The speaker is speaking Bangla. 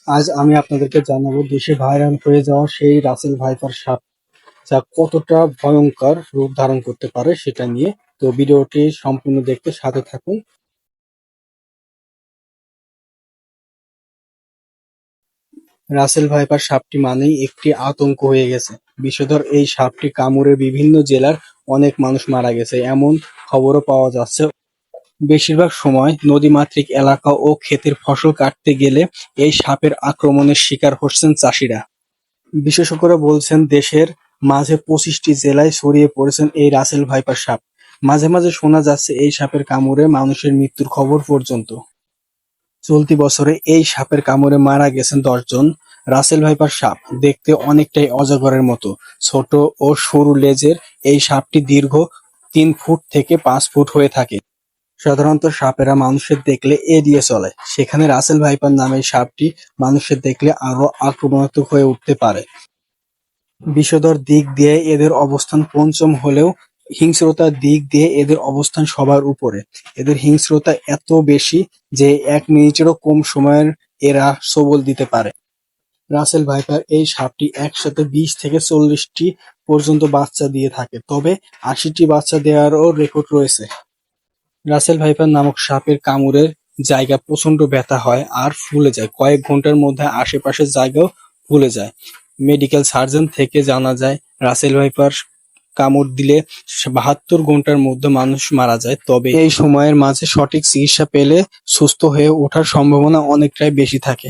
আজ আমি আপনাদেরকে জানাবো দেশে ভাইরাল হয়ে যাওয়া সেই রাসেল ভাইপার সাপ যা কতটা ভয়ঙ্কর রূপ ধারণ করতে পারে সেটা নিয়ে। তো ভিডিওটি সম্পূর্ণ দেখতে সাথে থাকুন। রাসেল ভাইপার সাপটি মানেই একটি আতঙ্ক হয়ে গেছে। বিষধর এই সাপটি কামড়ে বিভিন্ন জেলার অনেক মানুষ মারা গেছে এমন খবরও পাওয়া যাচ্ছে। বেশিরভাগ সময় নদীমাতৃক এলাকা ও ক্ষেতের ফসল কাটতে গেলে এই সাপের আক্রমণের শিকার হচ্ছেন চাষিরা। বিশেষজ্ঞরা বলছেন দেশের মাঝে ২৫টি জেলায় ছড়িয়ে পড়েছেন এই রাসেল ভাইপার সাপ। মাঝে মাঝে শোনা যাচ্ছে এই সাপের কামড়ে মানুষের মৃত্যুর খবর পর্যন্ত। চলতি বছরে এই সাপের কামড়ে মারা গেছেন ১০ জন। রাসেল ভাইপার সাপ দেখতে অনেকটাই অজগরের মতো। ছোট ও সরু লেজের এই সাপটি দীর্ঘ ৩ ফুট থেকে ৫ ফুট হয়ে থাকে। সাধারণত সাপেরা মানুষের দেখলে এড়িয়ে চলে, সেখানে রাসেল ভাইপার নামের সাপটি মানুষের দেখলে আরো আক্রমণাত্মক হয়ে উঠতে পারে। বিষধর দিক দিয়ে এদের অবস্থান পঞ্চম হলেও হিংস্রতার দিক দিয়ে এদের অবস্থান সবার উপরে। এদের হিংস্রতা এত বেশি যে ১ মিনিটেরও কম সময়ের এরা ছোবল দিতে পারে। রাসেল ভাইপার এই সাপটি একসাথে ২০ থেকে ৪০টি পর্যন্ত বাচ্চা দিয়ে থাকে, তবে ৮০টি বাচ্চা দেওয়ারও রেকর্ড রয়েছে। রাসেল ভাইপার নামক সাপের কামড়ের জায়গা প্রচন্ড ব্যথা হয় আর ফুলে যায়। কয়েক ঘন্টার মধ্যে আশেপাশের জায়গাও ফুলে যায়। মেডিকেল সার্জন থেকে জানা যায় রাসেল ভাইপার কামড় দিলে ৭২ ঘন্টার মধ্যে মানুষ মারা যায়, তবে এই সময়ের মাঝে সঠিক চিকিৎসা পেলে সুস্থ হয়ে ওঠার সম্ভাবনা অনেকটাই বেশি থাকে।